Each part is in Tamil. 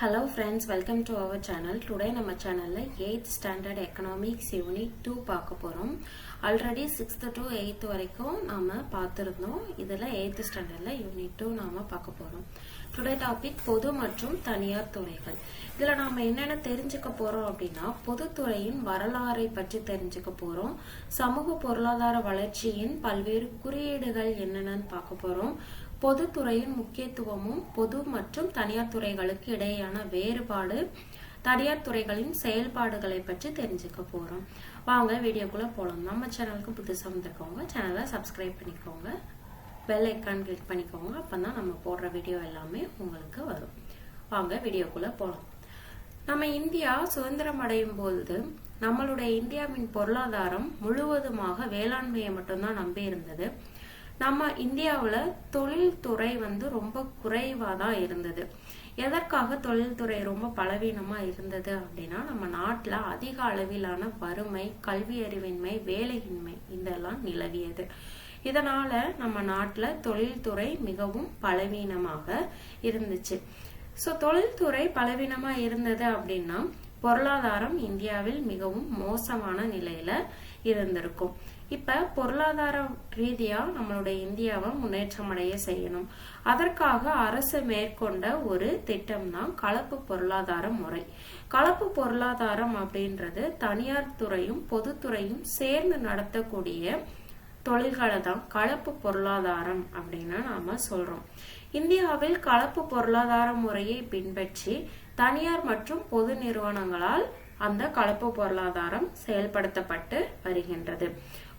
Hello friends, welcome to our channel. Today நம்ம சேனல்ல 8th standard economics unit 2 பார்க்க போறோம். ஆல்ரெடி 6th to 8th வரைக்கும் நாம பார்த்திருந்தோம். இதுல 8th standardல unit 2 நாம பார்க்க போறோம். Today topic பொது மற்றும் தனியார் துறைகள். இதுல நாம என்னென்ன தெரிஞ்சுக்க போறோம் அப்படின்னா பொதுத்துறையின் வரலாறை பற்றி தெரிஞ்சுக்க போறோம். சமூக பொருளாதார வளர்ச்சியின் பல்வேறு குறியீடுகள் என்னென்னு பார்க்க போறோம். பொதுத்துறையின் முக்கியத்துவமும் பொது மற்றும் தனியார் துறைகளுக்கு இடையேயான வேறுபாடு, தனியார் துறைகளின் செயல்பாடுகளை பற்றி தெரிஞ்சுக்க போறோம். வாங்க வீடியோக்குள்ள போலாம். நம்ம சேனலுக்கு புதுசா வந்திருக்கவங்க சேனலை சப்ஸ்கிரைப் பண்ணிக்கோங்க, பெல் ஐக்கான் கிளிக் பண்ணிக்கோங்க. அப்பதான் நம்ம போடுற வீடியோ எல்லாமே உங்களுக்கு வரும். வாங்க வீடியோக்குள்ள போலாம். நம்ம இந்தியா சுதந்திரம் அடையும் போது நம்மளுடைய இந்தியாவின் பொருளாதாரம் முழுவதுமாக வேளாண்மையை மட்டும்தான் நம்பி இருந்தது. நம்ம இந்தியாவுல தொழில்துறை ரொம்ப குறைவா தான் இருந்தது. எதற்காக தொழில்துறை ரொம்ப பலவீனமா இருந்தது அப்படின்னா, நம்ம நாட்டுல அதிக அளவிலான வறுமை, கல்வி அறிவின்மை, வேலையின்மை இதெல்லாம் நிலவியது. இதனால நம்ம நாட்டுல தொழில்துறை மிகவும் பலவீனமாக இருந்துச்சு. சோ தொழில்துறை பலவீனமா இருந்தது அப்படின்னா பொருளாதாரம் இந்தியாவில் மிகவும் மோசமான நிலையில இருந்திருக்கும். இப்ப பொருளாதார ரீதியா நம்மளுடைய இந்தியாவை முன்னேற்றம் அடைய செய்யணும். அதற்காக அரசு மேற்கொண்ட ஒரு திட்டம் தான் கலப்பு பொருளாதார முறை. கலப்பு பொருளாதாரம் அப்படின்றது தனியார் துறையும் பொதுத்துறையும் சேர்ந்து நடத்தக்கூடிய தொழில்களை தான் கலப்பு பொருளாதாரம் அப்படின்னு நாம சொல்றோம். இந்தியாவில் கலப்பு பொருளாதார முறையை பின்பற்றி தனியார் மற்றும் பொது நிறுவனங்களால் அந்த கலப்பு பொருளாதாரம் செயல்படுத்தப்பட்டு வருகின்றது.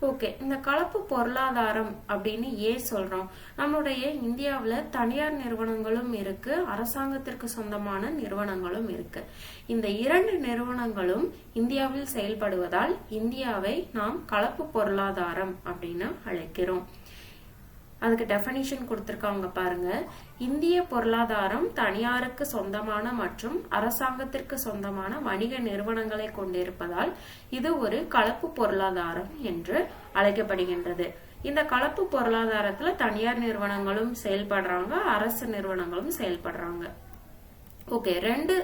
ஓகே, இந்த கலப்பு பொருளாதாரம் அப்படின்னு ஏன் சொல்றோம்? நம்மளுடைய இந்தியாவுல தனியார் நிறுவனங்களும் இருக்கு, அரசாங்கத்திற்கு சொந்தமான நிறுவனங்களும் இருக்கு. இந்த இரண்டு நிறுவனங்களும் இந்தியாவில் செயல்படுவதால் இந்தியாவை நாம் கலப்பு பொருளாதாரம் அப்படின்னு அழைக்கிறோம். அதுக்கு டெஃபினிஷன் கொடுத்திருக்காங்க பாருங்க. இந்திய பொருளாதாரம் தனியாருக்கு சொந்தமான மற்றும் அரசாங்கத்திற்கு சொந்தமான வணிக நிறுவனங்களை கொண்டிருப்பதால் இது ஒரு கலப்பு பொருளாதாரம் என்று அழைக்கப்படுகின்றது. இந்த கலப்பு பொருளாதாரத்துல தனியார் நிறுவனங்களும் செயல்படுறாங்க, அரசு நிறுவனங்களும் செயல்படுறாங்க. ஓகே, ரெண்டு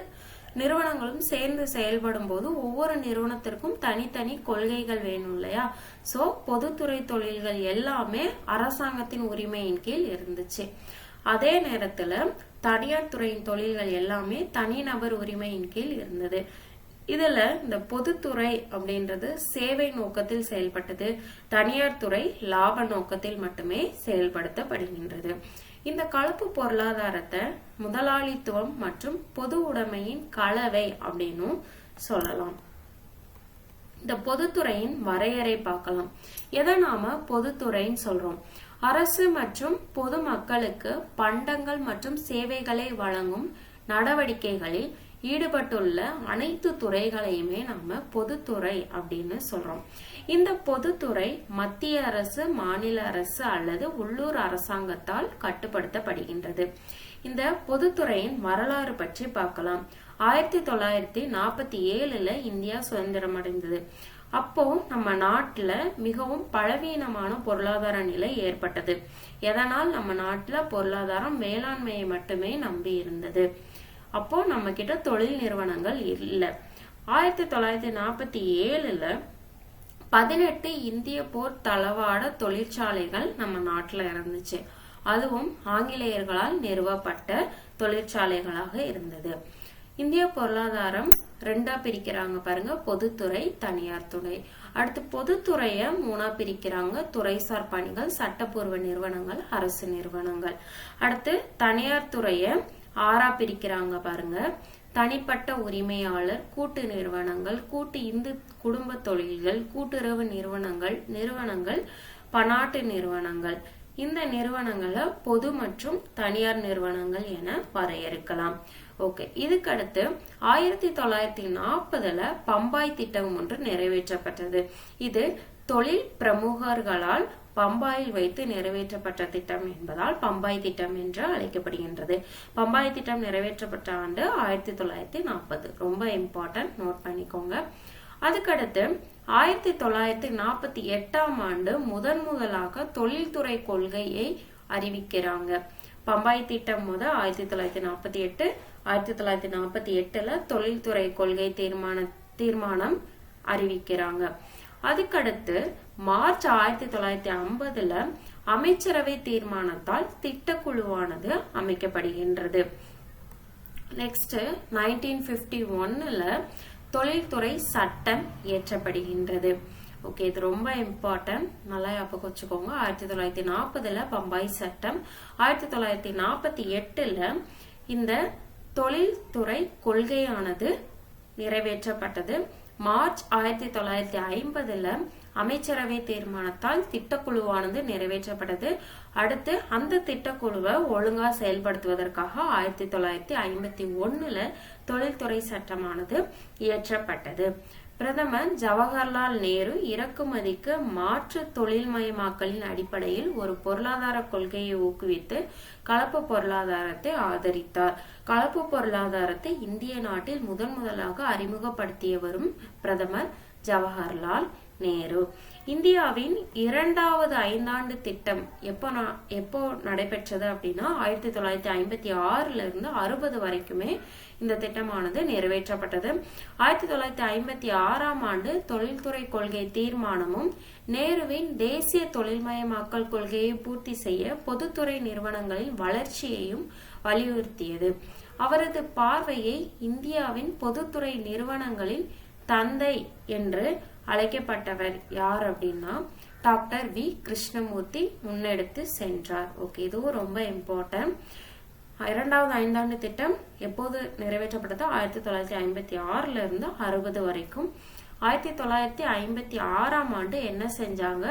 நிறுவனங்களும் சேர்ந்து செயல்படும் போது ஒவ்வொரு நிறுவனத்திற்கும் தனித்தனி கொள்கைகள் வேணும் இல்லையா? சோ பொதுத்துறை தொழில்கள் எல்லாமே அரசாங்கத்தின் உரிமையின் கீழ் இருந்துச்சு. அதே நேரத்துல தனியார் துறையின் தொழில்கள் எல்லாமே தனிநபர் உரிமையின் கீழ் இருந்தது. இதுல இந்த பொதுத்துறை அப்படின்றது சேவை நோக்கத்தில் செயல்பட்டது, தனியார் துறை லாப நோக்கத்தில் மட்டுமே செயல்படுத்தப்படுகின்றது. இந்த கலப்பு பொருளாதாரத்தை முதலாளித்துவம் மற்றும் பொது உடைமையின் கலவை அப்படின்னு சொல்லலாம். இந்த பொதுத்துறையின் வரையறை பார்க்கலாம். எதை நாம பொதுத்துறைன்னு சொல்றோம்? அரசு மற்றும் பொது மக்களுக்கு பண்டங்கள் மற்றும் சேவைகளை வழங்கும் நடவடிக்கைகளில் ஈடுபட்டுள்ள அனைத்து துறைகளையுமே நாம பொதுத்துறை அப்படின்னு சொல்றோம். இந்த பொதுத்துறை மத்திய அரசு, மாநில அரசு அல்லது உள்ளூர் அரசாங்கத்தால் கட்டுப்படுத்தப்படுகின்றது. இந்த பொதுத்துறையின் வரலாறு பற்றி பார்க்கலாம். 1947 இந்தியா சுதந்திரம் அடைந்தது. அப்போ நம்ம நாட்டுல மிகவும் பலவீனமான பொருளாதார நிலை ஏற்பட்டது. எதனால்? நம்ம நாட்டுல பொருளாதாரம் வேளாண்மையை மட்டுமே நம்பி இருந்தது. அப்போ நம்ம கிட்ட தொழில் நிறுவனங்கள் இல்ல. 1947 18 இந்திய போர் தளவாட தொழிற்சாலைகள் நம்ம நாட்டுல இருந்துச்சு. அதுவும் ஆங்கிலேயர்களால் நிறுவப்பட்ட தொழிற்சாலைகளாக இருந்தது. இந்திய பொருளாதாரம் ரெண்டா பிரிக்கிறாங்க பாருங்க, பொதுத்துறை, தனியார் துறை. அடுத்து பொதுத்துறைய மூணா பிரிக்கிறாங்க, துறைசார் பணிகள், சட்டப்பூர்வ நிறுவனங்கள், அரசு நிறுவனங்கள். அடுத்து தனியார் துறைய 6ஆ பிரிக்கிறாங்க பாருங்க, தனிப்பட்ட உரிமையாளர், கூட்டு நிறுவனங்கள், கூட்டு இந்து குடும்ப தொழில்கள், கூட்டுறவு நிறுவனங்கள், பன்னாட்டு நிறுவனங்கள். இந்த நிறுவனங்களை பொது மற்றும் தனியார் நிறுவனங்கள் என வரையறுக்கலாம். ஓகே, இதுக்கு அடுத்து 1940 பம்பாய் திட்டம் ஒன்று நிறைவேற்றப்பட்டது. இது தொழில் பிரமுகர்களால் பம்பாயில் வைத்து நிறைவேற்றப்பட்ட திட்டம் என்பதால் பம்பாய் திட்டம் என்று அழைக்கப்படுகின்றது. பம்பாய் திட்டம் நிறைவேற்றப்பட்ட ஆண்டு 1940. ரொம்ப இம்பார்ட்டன்ட், நோட் பண்ணிக்கோங்க. அதுக்கடுத்து 1948 முதலாக தொழில்துறை கொள்கையை அறிவிக்கிறாங்க. பம்பாய் திட்டம் 1948, 1948 தொழில்துறை கொள்கை தீர்மானம் அறிவிக்கிறாங்க. அதுக்கடுத்து மார்ச் 1950 அமைச்சரவை தீர்மானத்தால் திட்டக்குழுவானது அமைக்கப்படுகின்றது. நெக்ஸ்ட் 1951 தொழில்துறை சட்டம் இயற்றப்படுகின்றது. ஓகே, இது ரொம்ப இம்பார்ட்டன்ட், நல்லா ஞாபகம் வச்சுக்கோங்க. 1940 பம்பாய் சட்டம், 1948 இந்த தொழில்துறை கொள்கையானது நிறைவேற்றப்பட்டது. மார்ச் 1950 அமைச்சரவை தீர்மானத்தால் திட்டக்குழுவானது நிறைவேற்றப்பட்டது. அடுத்து அந்த திட்டக்குழுவை ஒழுங்கா செயல்படுத்துவதற்காக 1951 தொழில்துறை சட்டமானது இயற்றப்பட்டது. பிரதமர் ஜவஹர்லால் நேரு இறக்குமதிக்கு மாற்று தொழில்மயமாக்கலின் அடிப்படையில் ஒரு பொருளாதார கொள்கையை ஊக்குவித்து கலப்பு பொருளாதாரத்தை ஆதரித்தார். கலப்பு பொருளாதாரத்தை இந்திய நாட்டில் முதலாக அறிமுகப்படுத்தியவரும் பிரதமர் ஜவஹர்லால் நேரு. இந்தியாவின் 2வது ஐந்தாண்டு திட்டம் எப்போ நடைபெற்றது அப்படின்னா 1956 இருந்து 60 வரைக்குமே இந்த திட்டமானது நிறைவேற்றப்பட்டது. 1956ஆம் ஆண்டு தொழில்துறை கொள்கை தீர்மானமும் நேருவின் தேசிய தொழில்மயமாக்கல் கொள்கையை பூர்த்தி செய்ய பொதுத்துறை நிறுவனங்களின் வளர்ச்சியையும் வலியுறுத்தியது. அவரது பார்வையை இந்தியாவின் பொதுத்துறை நிறுவனங்களின் தந்தை என்று அழைக்கப்பட்டவர் யார் அப்படின்னா டாக்டர் வி கிருஷ்ணமூர்த்தி முன்னெடுத்து சென்றார். ஓகே, இதுவும் ரொம்ப இம்பார்ட்டன்ட். 2வது ஐந்தாண்டு திட்டம் எப்போது நிறைவேற்றப்பட்டது? 1956 இருந்து 60 வரைக்கும். 1956ஆம் ஆண்டு என்ன செஞ்சாங்க?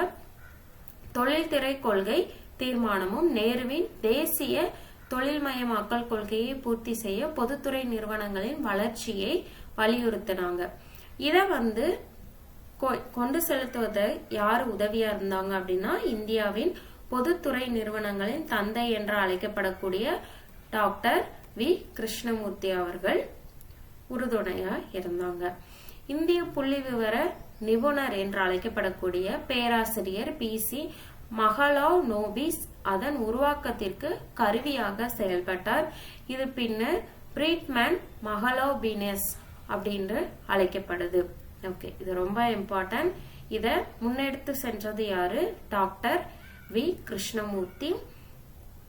தொழில்துறை கொள்கை தீர்மானமும் நேருவின் தேசிய தொழில்மயமாக்கல் கொள்கையை பூர்த்தி செய்ய பொதுத்துறை நிறுவனங்களின் வளர்ச்சியை வலியுறுத்தினாங்க. இத கொண்டு செலுத்துவது யாரு உதவியா இருந்தாங்க அப்படின்னா இந்தியாவின் பொதுத்துறை நிறுவனங்களின் தந்தை என்று அழைக்கப்படக்கூடிய டாக்டர் வி கிருஷ்ணமூர்த்தி அவர்கள் உறுதுணையா இருந்தாங்க. இந்திய புள்ளி விவர நிபுணர் என்று அழைக்கப்படக்கூடிய பேராசிரியர் PC மஹலானோபிஸ் அதன் உருவாக்கத்திற்கு கருவியாக செயல்பட்டார். இது பின்னர் பிரீட்மேன் மஹலானோபிஸ் அப்படின்னு அழைக்கப்படுது. ஓகே, இது ரொம்ப இம்பார்ட்டன்ட். இத முன்னெடுத்து சென்றது யாரு? Doctor V Krishnamurthy.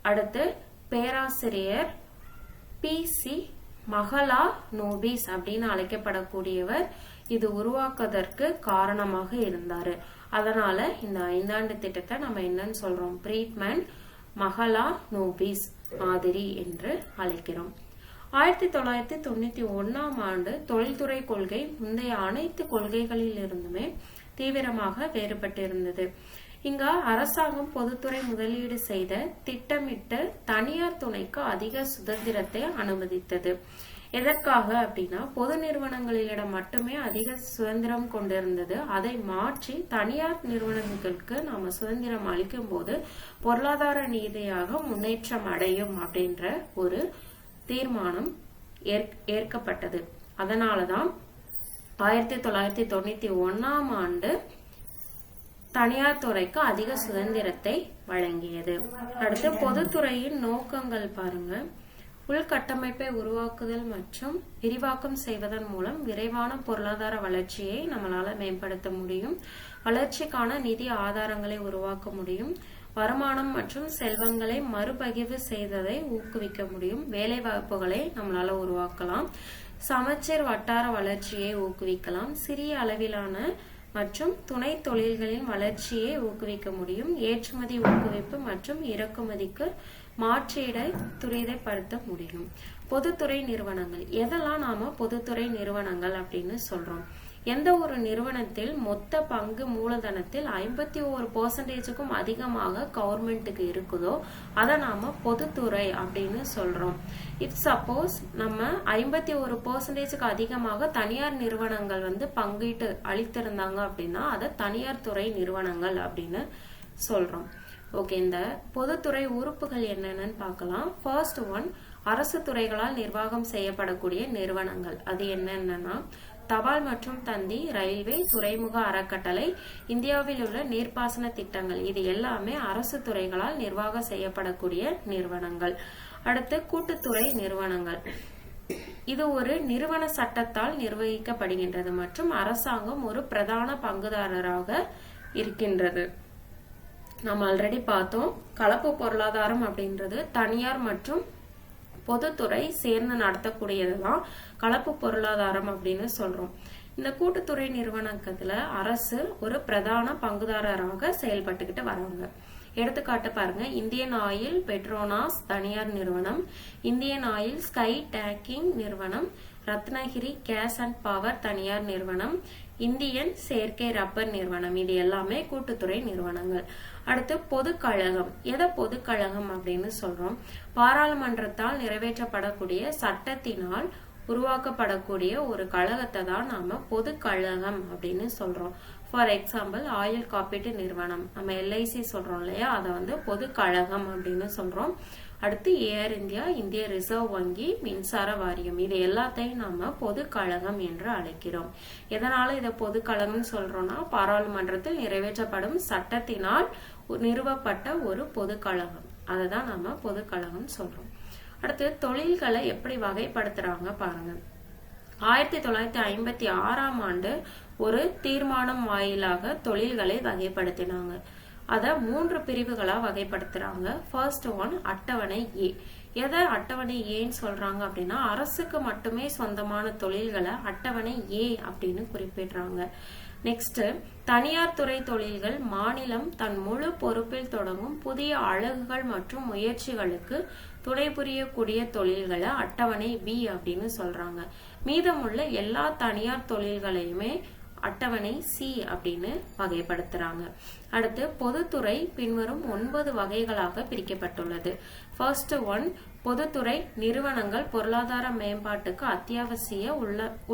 அடுத்து பேராசிரியர் PC மஹலானோபிஸ் அப்படின்னு அழைக்கப்படக்கூடியவர் இது உருவாக்குவதற்கு காரணமாக இருந்தாரு. அதனால இந்த ஐந்தாண்டு திட்டத்தை நம்ம என்னன்னு சொல்றோம்? பிரீட்மேன் மஹலானோபிஸ் மாதிரி என்று அழைக்கிறோம். 1991ஆம் ஆண்டு தொழில்துறை கொள்கை முந்தைய அனைத்து கொள்கைகளில் இருந்துமே தீவிரமாக வேறுபட்டிருந்தது. இங்க அரசாங்கம் பொதுத்துறை முதலீடு செய்த திட்டமிட்ட தனியார் துணைக்கு அதிக சுதந்திரத்தை அனுமதித்தது. எதற்காக அப்படின்னா பொது நிறுவனங்களிடம் மட்டுமே அதிக சுதந்திரம் கொண்டிருந்தது. அதை மாற்றி தனியார் நிறுவனங்களுக்கு நாம சுதந்திரம் அளிக்கும் போது பொருளாதார ரீதியாக முன்னேற்றம் அடையும் அப்படின்ற ஒரு தீர்மானம் ஏற்கப்பட்டது. அதனாலதான் 1991ஆம் ஆண்டு தனியார் துறைக்கு அதிக சுதந்திரத்தை வழங்கியது. அடுத்து பொதுத்துறையின் நோக்கங்கள் பாருங்க. உள்கட்டமைப்பை உருவாக்குதல் மற்றும் விரிவாக்கம் செய்வதன் மூலம் விரைவான பொருளாதார வளர்ச்சியை நம்மளால மேம்படுத்த முடியும். வளர்ச்சிக்கான நிதி ஆதாரங்களை உருவாக்க முடியும். வருமானம் மற்றும் செல்வங்களை மறுபகிர்வு செய்ததை ஊக்குவிக்க முடியும். வேலை வாய்ப்புகளை நம்மளால உருவாக்கலாம். சமச்சீர் வட்டார வளர்ச்சியை ஊக்குவிக்கலாம். சிறிய அளவிலான மற்றும் துணை தொழில்களின் வளர்ச்சியை ஊக்குவிக்க முடியும். ஏற்றுமதி ஊக்குவிப்பு மற்றும் இறக்குமதிக்கு மாற்றீடை துரிதப்படுத்த முடியும். பொதுத்துறை நிறுவனங்கள் எதெல்லாம் நாம பொதுத்துறை நிறுவனங்கள் அப்படின்னு சொல்றோம்? எந்த ஒரு நிறுவனத்தில் மொத்த பங்கு மூலதனத்தில் 51% அதிகமாக கவர்மெண்ட்டுக்கு இருக்குதோ அதை நாம பொதுத்துறை அப்படின்னு சொல்றோம். இப் சப்போஸ் நம்ம 51% அதிகமாக தனியார் நிறுவனங்கள் பங்கீட்டு அளித்திருந்தாங்க அப்படின்னா அதை தனியார் துறை நிறுவனங்கள் அப்படின்னு சொல்றோம். ஓகே, இந்த பொதுத்துறை உறுப்புகள் என்னென்னு பார்க்கலாம். ஃபர்ஸ்ட் ஒன், அரசு துறைகளால் நிர்வாகம் செய்யப்படக்கூடிய நிறுவனங்கள். அது என்னென்னா தபால் மற்றும் தந்தி, ரயில்வே, துறைமுக அறக்கட்டளை, இந்தியாவில் உள்ள நீர்ப்பாசன திட்டங்கள், இது எல்லாமே அரசு துறைகளால் நிர்வாகம் செய்யப்படக்கூடிய நிறுவனங்கள். அடுத்து கூட்டுத்துறை நிறுவனங்கள். இது ஒரு நிறுவன சட்டத்தால் நிர்வகிக்கப்படுகின்றது மற்றும் அரசாங்கம் ஒரு பிரதான பங்குதாரராக இருக்கின்றது. நம்ம ஆல்ரெடி பார்த்தோம், கலப்பு பொருளாதாரம் அப்படின்றது தனியார் மற்றும் பொதுத்துறை சேர்ந்து நடத்தக்கூடியதுதான் கலப்பு பொருளாதாரம் அப்படின்னு சொல்றோம். இந்த கூட்டுத்துறை நிறுவனத்துல அரசு ஒரு பிரதான பங்குதாரராக செயல்பட்டுக்கிட்டு வராங்க. எடுத்துக்காட்டு பாருங்க, இந்தியன் ஆயில் பெட்ரோனாஸ் தனியார் நிறுவனம், இந்தியன் ஆயில் ஸ்கை டேக்கிங் நிறுவனம், ரத்னகிரி கேஸ் அண்ட் பவர் தனியார் நிறுவனம், இந்தியன் செயற்கை ரப்பர் நிறுவனம். இது எல்லாமே கூட்டுத்துறை நிறுவனங்கள். அடுத்து பொதுக்கழகம். எதை பொதுக்கழகம் அப்படின்னு சொல்றோம்? பாராளுமன்றத்தால் நிறைவேற்றப்படக்கூடிய சட்டத்தினால் உருவாக்கப்படக்கூடிய ஒரு கழகத்தை தான் நாம பொதுக்கழகம் அப்படின்னு சொல்றோம். ஃபார் எக்ஸாம்பிள், ஆயுள் காப்பீட்டு நிறுவனம், நம்ம எல்ஐசி சொல்றோம் இல்லையா, அதை வந்து பொதுக்கழகம் அப்படின்னு சொல்றோம். அடுத்து ஏர் இந்தியா, இந்திய ரிசர்வ் வங்கி, மின்சார வாரியம், இது எல்லாத்தையும் நாம பொதுக்கழகம் என்று அழைக்கிறோம். எதனால இதை பொதுக்கழகம் சொல்றோம்னா, பாராளுமன்றத்தில் நிறைவேற்றப்படும் சட்டத்தினால் நிறுவப்பட்ட ஒரு பொதுக்கழகம், அததான் நாம பொதுக்கழகம் சொல்றோம். அடுத்து தொழில்களை எப்படி வகைப்படுத்துறாங்க பாருங்க. 1956ஆம் ஆண்டு ஒரு தீர்மானம் வாயிலாக தொழில்களை வகைப்படுத்தினாங்க. அத 3 பிரிவுகளா வகைப்படுத்துறாங்க. ஃபர்ஸ்ட் ஒன் அட்டவணை ஏ. எதை அட்டவணை ஏன்னு சொல்றாங்க அப்படின்னா, அரசுக்கு மட்டுமே சொந்தமான தொழில்களை அட்டவணை ஏ அப்படின்னு குறிப்பிடுறாங்க. நெக்ஸ்ட், தனியார் துறை தொழில்கள் மாநிலம் தன் முழு பொறுப்பில் தொடங்கும் புதிய அலகுகள் மற்றும் முயற்சிகளுக்கு துணை புரியக்கூடிய தொழில்களை அட்டவணை பி அப்படின்னு சொல்றாங்க. மீதமுள்ள எல்லா தனியார் தொழில்களையுமே அட்டவணை சி அப்படின்னு வகைப்படுத்துறாங்க. அடுத்து பொதுத்துறை பின்வரும் 9 வகைகளாக பிரிக்கப்பட்டுள்ளது. ஃபர்ஸ்ட் ஒன், பொதுத்துறை நிறுவனங்கள் பொருளாதார மேம்பாட்டுக்கு அத்தியாவசிய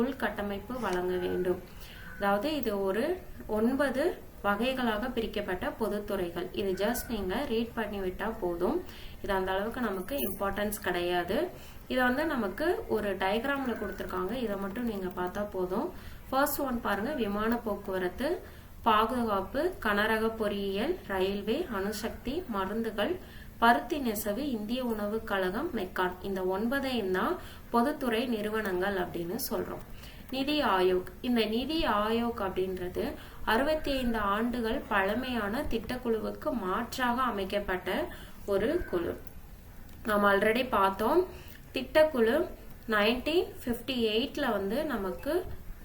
உள்கட்டமைப்பு வழங்க வேண்டும். அதாவது இது ஒரு 9 வகைகளாக பிரிக்கப்பட்ட பொதுத்துறைகள். இது ஜஸ்ட் நீங்க ரீட் பண்ணி விட்டா போதும். இது அந்த அளவுக்கு நமக்கு இம்பார்ட்டன்ஸ் கிடையாது. இதை வந்து நமக்கு ஒரு டயக்ராம்ல கொடுத்துருக்காங்க, இதை மட்டும் நீங்க பார்த்தா போதும். ஃபர்ஸ்ட் ஒன் பாருங்க, விமான போக்குவரத்து, பாதுகாப்பு, கனரக பொறியியல், ரயில்வே, அணுசக்தி, மருந்துகள், பருத்தி நெசவு, இந்திய உணவு கழகம், மெக்கான். இந்த 9ஐயும் தான் பொதுத்துறை நிறுவனங்கள் அப்படின்னு சொல்றோம். நிதி ஆயோக். இந்த நிதி ஆயோக் அப்படின்றது 65 ஆண்டுகள் பழமையான திட்டக்குழுவுக்கு மாற்றாக அமைக்கப்பட்ட ஒரு குழு. நம்ம ஆல்ரெடி பார்த்தோம், திட்டக்குழு 1958ல வந்து நமக்கு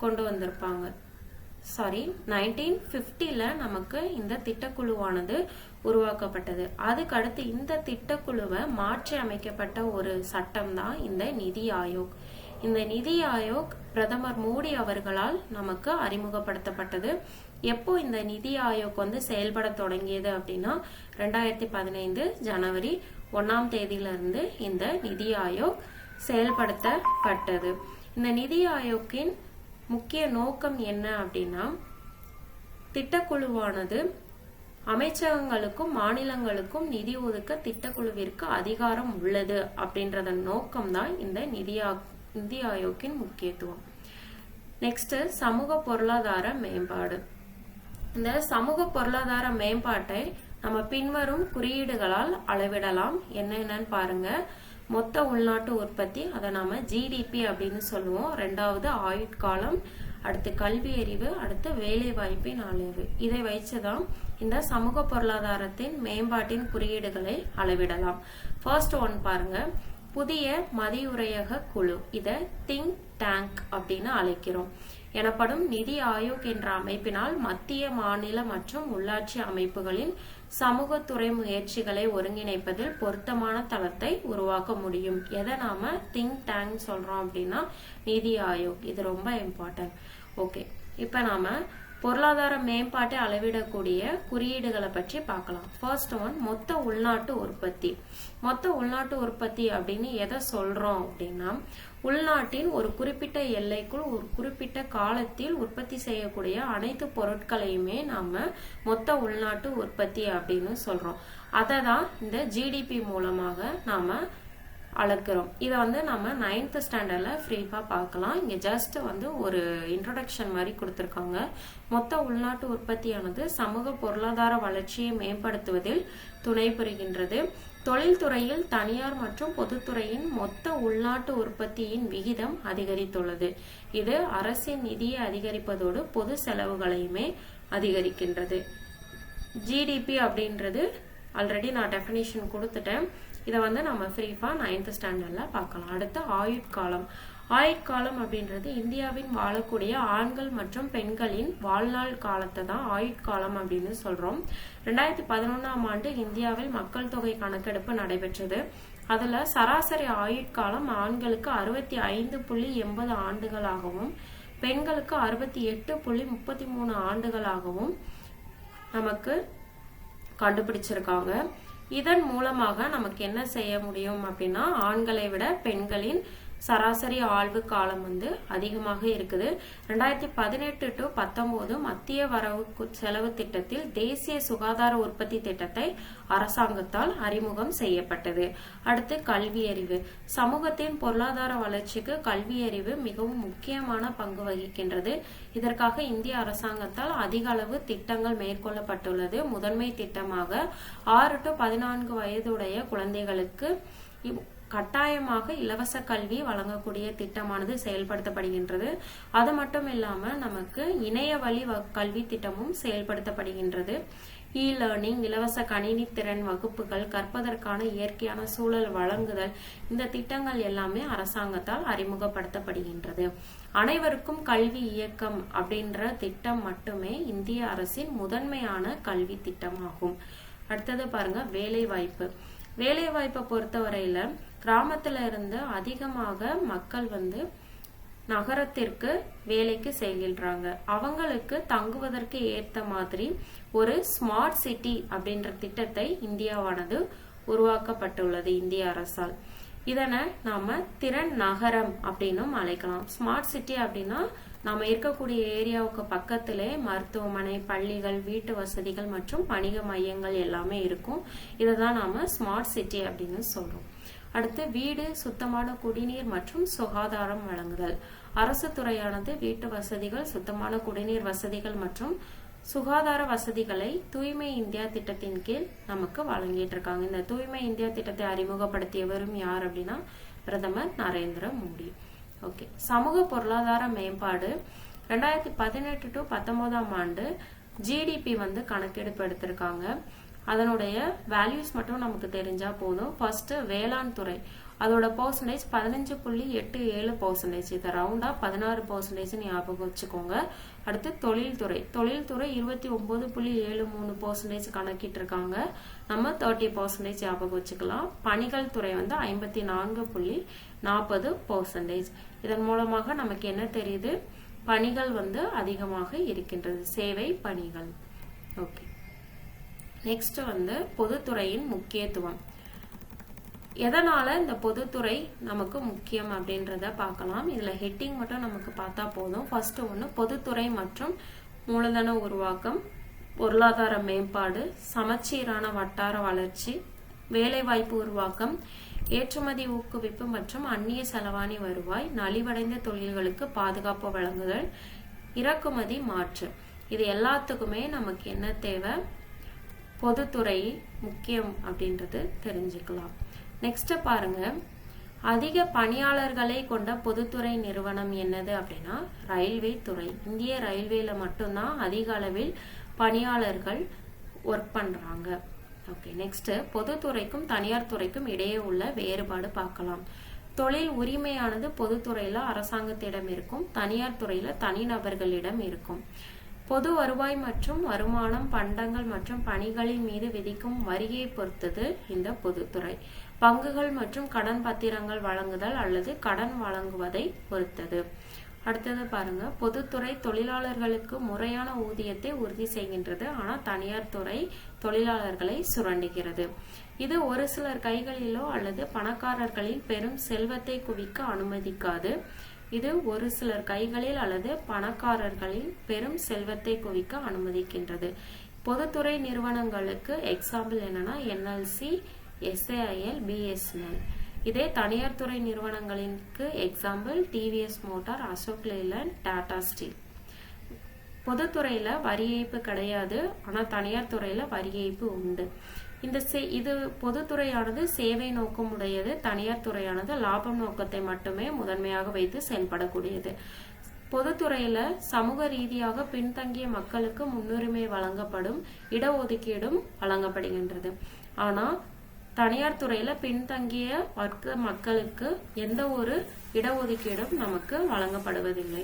கொண்டு வந்திருப்பாங்க. 1950ல நமக்கு இந்த திட்டக்குழுவானது உருவாக்கப்பட்டது. அதுக்கு அடுத்து இந்த திட்டக்குழுவை மாற்றி அமைக்கப்பட்ட ஒரு சட்டம் தான் இந்த நிதி ஆயோக். இந்த நிதி ஆயோக் பிரதமர் மோடி அவர்களால் நமக்கு அறிமுகப்படுத்தப்பட்டது. எப்போ இந்த நிதி ஆயோக் வந்து செயல்பட தொடங்கியது அப்படின்னா, 2015 ஜனவரி 1ஆம் தேதியிலிருந்து இந்த நிதி ஆயோக் செயல்படுத்தப்பட்டது. இந்த நிதி ஆயோக்கின் முக்கிய நோக்கம் என்ன அப்படின்னா, திட்டக்குழுவானது அமைச்சகங்களுக்கும் மாநிலங்களுக்கும் நிதி ஒதுக்க திட்டக்குழுவிற்கு அதிகாரம் உள்ளது அப்படின்றதன் நோக்கம் தான் இந்த நிதி ஆயோக்கின் முக்கியத்துவம். நெக்ஸ்ட், சமூக பொருளாதார மேம்பாடு. இந்த சமூக பொருளாதார மேம்பாட்டை நம்ம பின்வரும் குறியீடுகளால் அளவிடலாம். என்னென்னு பாருங்க. மொத்த உள்நாட்டு உற்பத்தி, அதை நாம ஜிடிபி அப்படின்னு சொல்லுவோம். 2வது ஆயுட்காலம், அடுத்து கல்வி அறிவு, அடுத்து வேலை வாய்ப்பின் அளவு. இதை வைச்சுதான் இந்த சமூக பொருளாதாரத்தின் மேம்பாட்டின் குறியீடுகளை அளவிடலாம். ஃபர்ஸ்ட் ஒன் பாருங்க, புதிய மதியுரையக குழு. இதை திங்க் டேங்க் அப்படின்னு அழைக்கிறோம். எனப்படும் நிதி ஆயோக் என்ற அமைப்பினால் மத்திய, மாநில மற்றும் உள்ளாட்சி அமைப்புகளின் சமூகத்துறை முயற்சிகளை ஒருங்கிணைப்பதில் பொருத்தமான தளத்தை உருவாக்க முடியும். எதை நாம திங்க் டேங்க் சொல்றோம் அப்படின்னா நிதி ஆயோக். இது ரொம்ப இம்பார்ட்டன்ட். ஓகே, இப்ப நாம பொருளாதார மேம்பாட்டை அளவிடக்கூடிய குறியீடுகளை பற்றி பார்க்கலாம். ஃபர்ஸ்ட் ஒன், மொத்த உள்நாட்டு உற்பத்தி. மொத்த உள்நாட்டு உற்பத்தி அப்படின்னு எதை சொல்றோம் அப்படின்னா, உள்நாட்டின் ஒரு குறிப்பிட்ட எல்லைக்குள் ஒரு குறிப்பிட்ட காலத்தில் உற்பத்தி செய்யக்கூடிய அனைத்து பொருட்களையுமே நாம மொத்த உள்நாட்டு உற்பத்தி அப்படின்னு சொல்றோம். அதை தான் இந்த ஜிடிபி மூலமாக நாம அளக்கிறோம். இதை வந்து நம்ம 9th ஸ்டாண்டர்ட்ல ஃப்ரீப்பா பார்க்கலாம். இங்க ஜஸ்ட் வந்து ஒரு இன்ட்ரோடக்ஷன் மாதிரி கொடுத்திருக்காங்க. மொத்த உள்நாட்டு உற்பத்தியானது சமூக பொருளாதார வளர்ச்சியை மேம்படுத்துவதில் துணை புரிகின்றது. தொழில்துறையில் தனியார் மற்றும் பொதுத்துறையின் மொத்த உள்நாட்டு உற்பத்தியின் விகிதம் அதிகரித்துள்ளது. இது அரசின் நிதியை அதிகரிப்பதோடு பொது செலவுகளையுமே அதிகரிக்கின்றது. ஜிடிபி அப்படின்றது ஆல்ரெடி நான் டெஃபினிஷன் கொடுத்துட்டேன். இதை வந்து நம்ம ஃப்ரீஃபா 9th ஸ்டாண்டர்ட்ல பார்க்கலாம். அடுத்து ஆயுட்காலம். ஆயுட்காலம் அப்படின்றது இந்தியாவின் வாழக்கூடிய ஆண்கள் மற்றும் பெண்களின் வாழ்நாள் காலத்தை தான் ஆயுட்காலம் அப்படின்னு சொல்றோம். 2011ஆம் ஆண்டு இந்தியாவில் மக்கள் தொகை கணக்கெடுப்பு நடைபெற்றது. அதுல சராசரி ஆயுட்காலம் ஆண்களுக்கு 65.80 ஆண்டுகளாகவும் பெண்களுக்கு 68.33 ஆண்டுகளாகவும் நமக்கு கண்டுபிடிச்சிருக்காங்க. இதன் மூலமாக நமக்கு என்ன செய்ய முடியும் அப்படின்னா, ஆண்களை விட பெண்களின் சராசரி ஆழ்வு காலம் வந்து அதிகமாக இருக்குது. 2018 to 19 மத்திய வரவு செலவு திட்டத்தில் தேசிய சுகாதார உற்பத்தி திட்டத்தை அரசாங்கத்தால் அறிமுகம் செய்யப்பட்டது. அடுத்து கல்வியறிவு. சமூகத்தின் பொருளாதார வளர்ச்சிக்கு கல்வியறிவு மிகவும் முக்கியமான பங்கு வகிக்கின்றது. இதற்காக இந்திய அரசாங்கத்தால் அதிக அளவு திட்டங்கள் மேற்கொள்ளப்பட்டுள்ளது. முதன்மை திட்டமாக 6 to 14 வயதுடைய குழந்தைகளுக்கு கட்டாயமாக இலவச கல்வி வழங்கக்கூடிய திட்டமானது செயல்படுத்தப்படுகின்றது. அது மட்டும் இல்லாம நமக்கு இணைய வழி கல்வி திட்டமும் செயல்படுத்தப்படுகின்றது. இ லேர்னிங், இலவச கணினி திறன் வகுப்புகள், கற்பதற்கான இயற்கையான சூழல் வழங்குதல், இந்த திட்டங்கள் எல்லாமே அரசாங்கத்தால் அறிமுகப்படுத்தப்படுகின்றது. அனைவருக்கும் கல்வி இயக்கம் அப்படின்ற திட்டம் மட்டுமே இந்திய அரசின் முதன்மையான கல்வி திட்டமாகும். அடுத்தது பாருங்க, வேலை வாய்ப்பு. வேலை வாய்ப்பை பொறுத்தவரையில கிராமத்துல இருந்து அதிகமாக மக்கள் வந்து நகரத்திற்கு வேலைக்கு செல்கின்றாங்க. அவங்களுக்கு தங்குவதற்கு ஏற்ற மாதிரி ஒரு ஸ்மார்ட் சிட்டி அப்படின்ற திட்டத்தை இந்தியாவானது உருவாக்கப்பட்டுள்ளது இந்திய அரசால். இதனை நாம திறன் நகரம் அப்படின்னும் அழைக்கலாம். ஸ்மார்ட் சிட்டி அப்படின்னா நம்ம இருக்கக்கூடிய ஏரியாவுக்கு பக்கத்திலே மருத்துவமனை, பள்ளிகள், வீட்டு வசதிகள் மற்றும் வணிக மையங்கள் எல்லாமே இருக்கும். இதைதான் நாம ஸ்மார்ட் சிட்டி அப்படின்னு சொல்றோம். அடுத்து வீடு, சுத்தமான குடிநீர் மற்றும் சுகாதாரம் வழங்குதல். அரசு துறையானது வீட்டு வசதிகள், சுத்தமான குடிநீர் வசதிகள் மற்றும் சுகாதார வசதிகளை தூய்மை இந்தியா திட்டத்தின் கீழ் நமக்கு வழங்கிட்டு இருக்காங்க. இந்த தூய்மை இந்தியா திட்டத்தை அறிமுகப்படுத்தியவரும் யார் அப்படின்னா பிரதமர் நரேந்திர மோடி. ஓகே, சமூக பொருளாதார மேம்பாடு. 2018 to 19ஆம் ஆண்டு ஜிடிபி வந்து கணக்கெடுப்பு எடுத்திருக்காங்க. அதனுடைய வேல்யூஸ் மட்டும் நமக்கு தெரிஞ்சா போதும். ஃபர்ஸ்ட் வேளாண் துறை, அதோட பர்சன்டேஜ் 15.87%. இதை ரவுண்டா 16% ஞாபகம் வச்சுக்கோங்க. அடுத்து தொழில்துறை. தொழில்துறை 29.73% கணக்கிட்டு இருக்காங்க. நம்ம 30% ஞாபகம் வச்சுக்கலாம். பணிகள் துறை வந்து 54.40%. இதன் மூலமாக நமக்கு என்ன தெரியுது? பணிகள் வந்து அதிகமாக இருக்கின்றது, சேவை பணிகள். ஓகே, நெக்ஸ்ட் வந்து பொதுத்துறையின் முக்கியத்துவம். எதனால இந்த பொதுத்துறை நமக்கு முக்கியம் அப்படின்றத பார்க்கலாம். இதுல ஹெட்டிங் மட்டும் நமக்கு பார்த்தா போதும். ஃபர்ஸ்ட் ஒன்று, பொதுத்துறை மற்றும் மூலதன உருவாக்கம், பொருளாதார மேம்பாடு, சமச்சீரான வட்டார வளர்ச்சி, வேலைவாய்ப்பு உருவாக்கம், ஏற்றுமதி ஊக்குவிப்பு மற்றும் அந்நிய செலவாணி வருவாய், நலிவடைந்த தொழில்களுக்கு பாதுகாப்பு வழங்குதல், இறக்குமதி மாற்று. இது எல்லாத்துக்குமே நமக்கு என்ன தேவை? பொதுத்துறை முக்கியம் அப்படின்றது தெரிஞ்சுக்கலாம். நெக்ஸ்ட் பாருங்க, அதிக பணியாளர்களை கொண்ட பொதுத்துறை நிறுவனம் என்னது அப்படின்னா ரயில்வே துறை. இந்திய ரயில்வேல மட்டும்தான் அதிக அளவில் பணியாளர்கள் ஒர்க் பண்றாங்க. ஓகே, நெக்ஸ்ட் பொதுத்துறைக்கும் தனியார் துறைக்கும் இடையே உள்ள வேறுபாடு பார்க்கலாம். தொழில் உரிமையானது பொதுத்துறையில அரசாங்கத்திடம் இருக்கும், தனியார் துறையில தனிநபர்களிடம் இருக்கும். பொது வருவாய் மற்றும் வருமானம், பண்டங்கள் மற்றும் பணிகளின் மீது விதிக்கும் வரியை பொறுத்தது இந்த பொதுத்துறை. பங்குகள் மற்றும் கடன் பத்திரங்கள் வழங்குதல் அல்லது கடன் வழங்குவதை பொறுத்தது. அடுத்தது பாருங்க, பொதுத்துறை தொழிலாளர்களுக்கு முறையான ஊதியத்தை உறுதி செய்கின்றது, ஆனா தனியார் துறை தொழிலாளர்களை சுரண்டுகிறது. இது ஒரு சிலர் கைகளிலோ அல்லது பணக்காரர்களில் பெரும் செல்வத்தை குவிக்க அனுமதிக்காது. இது ஒரு சிலர் கைகளில் அல்லது பணக்காரர்களில் பெரும் செல்வத்தை குவிக்க அனுமதிக்கின்றது. பொதுத்துறை நிறுவனங்களுக்கு எக்ஸாம்பிள் என்னன்னா NLC, SAIL, BSNL. இதே தனியார் துறை நிறுவனங்களுக்கு example TVS motor, Ashok Leyland, Tata steel. பொதுத்துறையில வரி ஏய்ப்பு கிடையாது, ஆனா தனியார் துறையில வரி ஏய்ப்பு உண்டு. இது பொதுத்துறையானது சேவை நோக்கம் உடையது, தனியார் துறையானது லாபம் நோக்கத்தை மட்டுமே முதன்மையாக வைத்து செயல்படக்கூடியது. பொதுத்துறையில சமூக ரீதியாக பின்தங்கிய மக்களுக்கு முன்னுரிமை வழங்கப்படும், இடஒதுக்கீடும் வழங்கப்படுகின்றது. ஆனா தனியார் துறையில பின்தங்கிய வர்க்க மக்களுக்கு எந்த ஒரு இடஒதுக்கீடும் நமக்கு வழங்கப்படுவதில்லை.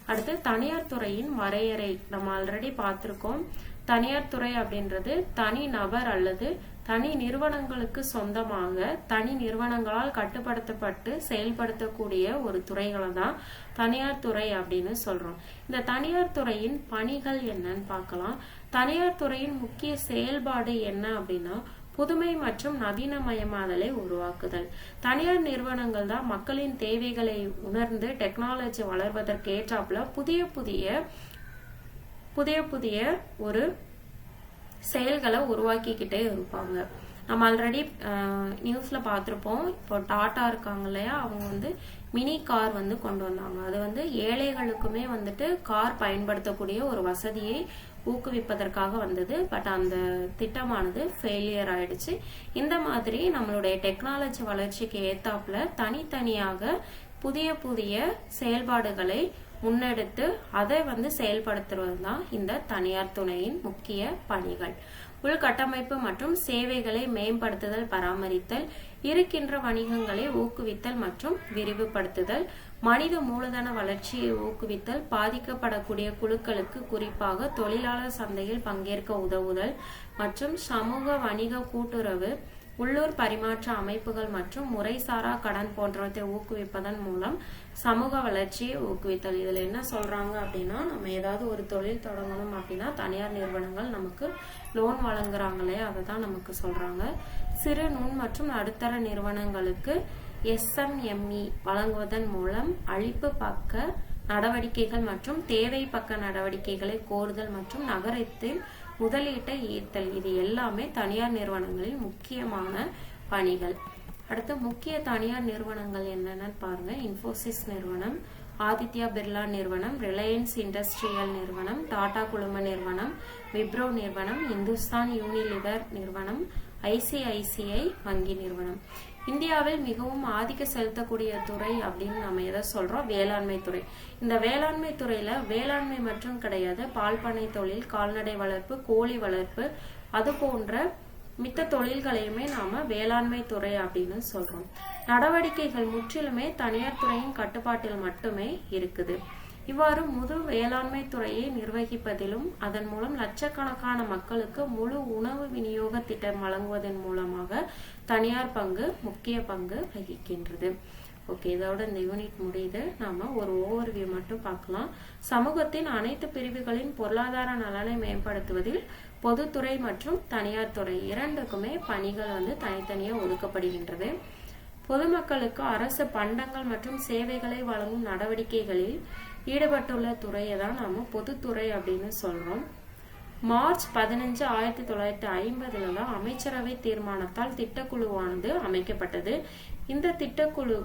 அடுத்து தனியார் துறையின் வரையறை நம்ம ஆல்ரெடி பார்த்திருக்கோம். தனியார் துறை அப்படின்றது தனி நபர் அல்லது தனி நிறுவனங்களுக்கு சொந்தமாக தனி நிறுவனங்களால் கட்டுப்படுத்தப்பட்டு செயல்படுத்தக்கூடிய ஒரு துறைகளை தான் தனியார் துறை அப்படின்னு சொல்றோம். இந்த தனியார் துறையின் பணிகள் என்னன்னு பார்க்கலாம். தனியார் துறையின் முக்கிய செயல்பாடு என்ன அப்படின்னா புதுமை மற்றும் நவீனமயமாதலை உருவாக்குதல். தனியார் நிறுவனங்கள் தான் மக்களின் தேவைகளை உணர்ந்து டெக்னாலஜி வளர்வதற்கு ஏற்றாப்புல புதிய புதிய ஒரு செயல்களை உருவாக்கிக்கிட்டே இருப்பாங்க. நம்ம ஆல்ரெடி நியூஸ்ல பார்த்திருப்போம். இப்போ டாடா இருக்காங்க இல்லையா, அவங்க மினி கார் கொண்டு வந்தாங்க. அது ஏழைகளுக்குமே கார் பயன்படுத்தக்கூடிய ஒரு வசதியை ஊக்குவிப்பதற்காக வந்தது. பட் அந்த திட்டமானது ஃபெயிலியர் ஆயிடுச்சு. இந்த மாதிரி நம்மளுடைய டெக்னாலஜி வளர்ச்சிக்கு ஏத்தாப்புல தனித்தனியாக புதிய புதிய செயல்பாடுகளை முன்னெடுத்து அதை செயல்படுத்துவது தான் இந்த தனியார் துறையின் முக்கிய பணிகள். உள்கட்டமைப்பு மற்றும் சேவைகளை மேம்படுத்துதல், பராமரித்தல், இருக்கின்ற வணிகங்களை ஊக்குவித்தல் மற்றும் விரிவுபடுத்துதல், மனித மூலதன வளர்ச்சியை ஊக்குவித்தல், பாதிக்கப்படக்கூடிய குழுக்களுக்கு குறிப்பாக தொழிலாளர் சந்தையில் பங்கேற்க உதவுதல் மற்றும் சமூக வணிக கூட்டுறவு, உள்ளூர் பரிமாற்ற அமைப்புகள் மற்றும் முறைசாரா கடன் போன்றவற்றை ஊக்குவிப்பதன் மூலம் சமூக வளர்ச்சியை ஊக்குவித்தல். இதுல என்ன சொல்றாங்க அப்படின்னா, நம்ம ஏதாவது ஒரு தொழில் தொடங்கணும் அப்படின்னா தனியார் நிறுவனங்கள் நமக்கு லோன் வழங்குறாங்களே, அதை தான் நமக்கு சொல்றாங்க. சிறு நுண் மற்றும் நடுத்தர நிறுவனங்களுக்கு SMME வழங்குவதன் மூலம் அளிப்பு பக்க நடவடிக்கைகள் மற்றும் தேவை பக்க நடவடிக்கைகளை கோருதல் மற்றும் நகரத்தில் முதலீட்டை ஈர்த்தல், இது எல்லாமே தனியார் நிறுவனங்களின் முக்கியமான பணிகள். அடுத்து முக்கிய தனியார் நிறுவனங்கள் என்னன்னு பாருங்க. இன்ஃபோசிஸ் நிறுவனம், ஆதித்யா பிர்லா நிறுவனம், ரிலையன்ஸ் இண்டஸ்ட்ரியல் நிறுவனம், டாடா குழும நிறுவனம், விப்ரோ நிறுவனம், இந்துஸ்தான் யூனிலிவர் நிறுவனம், ICICI வங்கி நிறுவனம். இந்தியாவில் மிகவும் ஆதிக்க செலுத்தக்கூடிய துறை அப்படின்னு நம்ம எதை சொல்றோம்? வேளாண்மை துறை. இந்த வேளாண்மை துறையில வேளாண்மை மற்றும் கிடையாது, பால் பண்ணை தொழில், கால்நடை வளர்ப்பு, கோழி வளர்ப்பு, அது போன்ற மித்த தொழில்களையுமே நாம வேளாண்மை துறை அப்படின்னு சொல்றோம். நடவடிக்கைகள் முற்றிலுமே தனியார் துறையின் கட்டுப்பாட்டில் மட்டுமே இருக்குது. இவ்வாறு முழு வேளாண்மை துறையை நிர்வகிப்பதிலும் அதன் மூலம் லட்சக்கணக்கான மக்களுக்கு முழு உணவு விநியோக திட்டம் வழங்குவதன் மூலமாக தனியார் பங்கு முக்கிய பங்கு வகிக்கின்றது. ஓகே, இதோட இந்த யூனிட் முடியுது. நாம ஒரு ஓவர்வியூ மட்டும் பார்க்கலாம். சமூகத்தின் அனைத்து பிரிவுகளின் பொருளாதார நலனை மேம்படுத்துவதில் பொதுத்துறை மற்றும் தனியார் துறை இரண்டுக்குமே பணிகள் தனித்தனியே ஒதுக்கப்படுகின்றது. பொதுமக்களுக்கு அரசு பண்டங்கள் மற்றும் சேவைகளை வழங்கும் நடவடிக்கைகளில் ஈடுபட்டுள்ள துறையை தான் நாம பொதுத்துறை அப்படின்னு சொல்றோம். மார்ச் 15, 1950 தான் அமைச்சரவை தீர்மானத்தால் திட்டக்குழுவானது அமைக்கப்பட்டது. இந்த திட்டக்குழு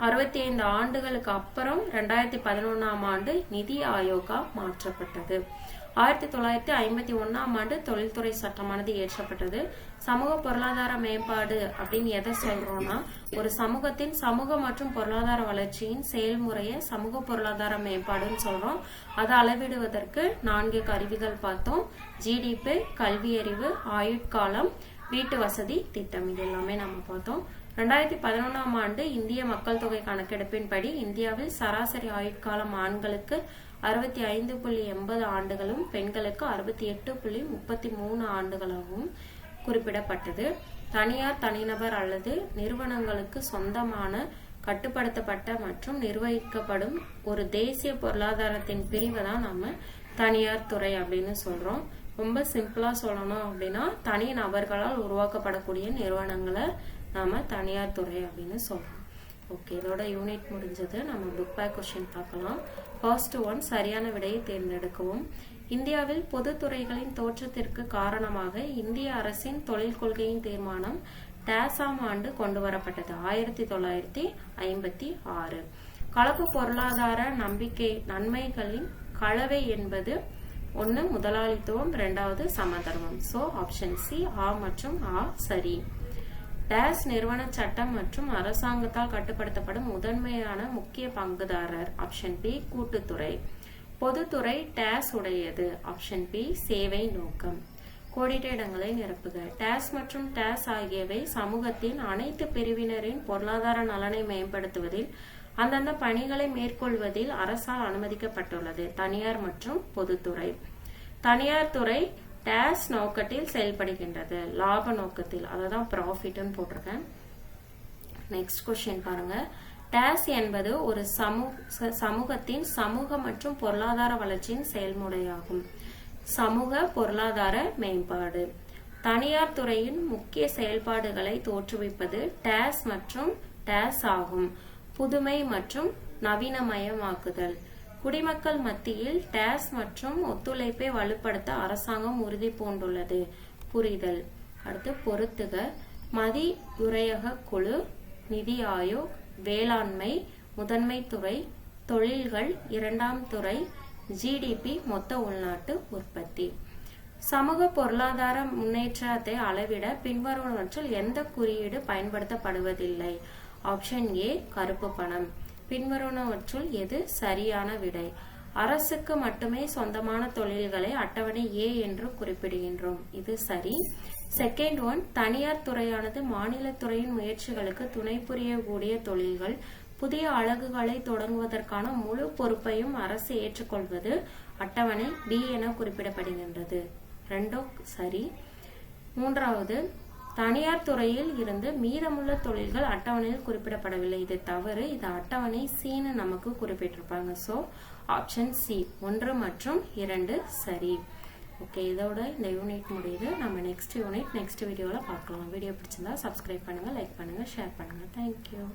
65 ஆண்டுகளுக்கு அப்புறம் 2011 ஆண்டு நிதி ஆயோகா மாற்றப்பட்டது. 1951 ஆண்டு தொழில்துறை சட்டமானது இயற்றப்பட்டது. சமூக பொருளாதார மேம்பாடு அப்படின்னு எதை சொல்றோம்னா, ஒரு சமூகத்தின் சமூக மற்றும் பொருளாதார வளர்ச்சியின் செயல்முறையை சமூக பொருளாதார மேம்பாடுன்னு சொல்றோம். அதை அளவிடுவதற்கு 4 கருவிகள் பார்த்தோம். GDP, கல்வியறிவு, ஆயுட்காலம், வீட்டு வசதி திட்டம், இது எல்லாமே நம்ம பார்த்தோம். 2011 ஆண்டு இந்திய மக்கள் தொகை கணக்கெடுப்பின்படி இந்தியாவில் சராசரி ஆயுட்காலம் ஆண்களுக்கு 65.80 ஆண்டுகளும் பெண்களுக்கு 68.33 ஆண்டுகளாகவும் குறிப்பிடப்பட்டது. தனியார் தனிநபர் அல்லது நிறுவனங்களுக்கு சொந்தமான கட்டுப்படுத்தப்பட்ட மற்றும் நிர்வகிக்கப்படும் ஒரு தேசிய பொருளாதாரத்தின் பிரிவை தான் நம்ம தனியார் துறை அப்படின்னு சொல்றோம். ரொம்ப சிம்பிளா சொல்லணும் அப்படின்னா, தனி நபர்களால் உருவாக்கப்படக்கூடிய நிறுவனங்களை நாம தனியார் துறை அப்படின்னு சொல்றோம். ஓகே, இதோட யூனிட் முடிஞ்சது. நம்ம புக் பேக் கொஸ்டின் பார்க்கலாம். ஃபர்ஸ்ட் ஒன், சரியான விடையை தேர்ந்தெடுக்கவும். இந்தியாவில் பொதுத்துறைகளின் தோற்றத்திற்கு காரணமாக இந்திய அரசின் தொழில் கொள்கையின் தீர்மானம் டேஸாம் ஆண்டு கொண்டு வரப்பட்டது 1956. கலப்பு பொருளாதார நன்மைகளின் கலவை என்பது 1 முதலாளித்துவம், 2 சமதர்மம். சோ ஆப்ஷன் சி ஆ மற்றும் ஆ சரி. டேஸ் நிறுவன சட்டம் மற்றும் அரசாங்கத்தால் கட்டுப்படுத்தப்படும் முதன்மையான முக்கிய பங்குதாரர். ஆப்ஷன் பி கூட்டுத்துறை. பொதுத்துறை டேஸ் உடையது. ஆப்ஷன் பி சேவை நோக்கம். கோடிட்ட இடங்களை நிரப்புக. டேஸ் மற்றும் டேஸ் ஆகியவை சமூகத்தின் அனைத்து பிரிவினரின் பொருளாதார நலனை மேம்படுத்துவதில் அந்தந்த பணிகளை மேற்கொள்வதில் அரசால் அனுமதிக்கப்பட்டுள்ளது. தனியார் மற்றும் பொதுத்துறை. தனியார் துறை டேஸ் நோக்கத்தில் செயல்படுகின்றது, லாப நோக்கத்தில், அததான் ப்ராஃபிட்னு போட்டிருக்கேன். நெக்ஸ்ட் கொஸ்டின் பாருங்க. டேஸ் என்பது ஒரு சமூகத்தின் சமூக மற்றும் பொருளாதார வளர்ச்சியின் செயல்முறையாகும். சமூக பொருளாதார மேம்பாடு. தனியார் துறையின் முக்கிய செயல்பாடுகளை தோற்றுவிப்பது டேஸ் மற்றும் டேஸ் ஆகும். புதுமை மற்றும் நவீனமயமாக்குதல். குடிமக்கள் மத்தியில் டேஸ் மற்றும் ஒத்துழைப்பை வலுப்படுத்த அரசாங்கம் உறுதி பூண்டுள்ளது. புரிதல். அடுத்து பொருத்துக. மதியுரையக குழு, நிதி ஆயோக், வேளாண்மை, முதன்மை துறை, தொழில்கள், இரண்டாம் துறை, ஜிடிபி மொத்த உள்நாட்டு உற்பத்தி. சமூக பொருளாதார முன்னேற்றத்தை அளவிட பின்வருவனவற்றில் எந்த குறியீடு பயன்படுத்தப்படுவதில்லை? ஆப்ஷன் ஏ கருப்பு பணம். பின்வருவனவற்றுள் எது சரியான விடை? அரசுக்கு மட்டுமே சொந்தமான தொழில்களை அட்டவணை ஏ என்று குறிப்பிடுகின்றோம். இது சரி. செகண்ட் ஒன், தனியார் துறையானது மாநில துறையின் முயற்சிகளுக்கு துணை புரியக்கூடிய தொழில்கள், புதிய அலகுகளை தொடங்குவதற்கான முழு பொறுப்பையும் அரசு ஏற்றுக்கொள்வது அட்டவணை பி என குறிப்பிடப்படுகின்றது. ரெண்டும் சரி. மூன்றாவது, தனியார் துறையில் இருந்து மீதமுள்ள தொழில்கள் அட்டவணையில் குறிப்பிடப்படவில்லை. இது தவறு. இது அட்டவணை சின்னு நமக்கு குறிப்பிட்டிருப்பாங்க. சோ ஆப்ஷன் சி 1 மற்றும் 2 சரி. ஓகே, இதோட இந்த யூனிட் முடியுது. நம்ம நெக்ஸ்ட் யூனிட் நெக்ஸ்ட் வீடியோல பார்க்கலாம். வீடியோ பிடிச்சிருந்தா சப்ஸ்கிரைப் பண்ணுங்க, லைக் பண்ணுங்க, ஷேர் பண்ணுங்க. தேங்க்யூ.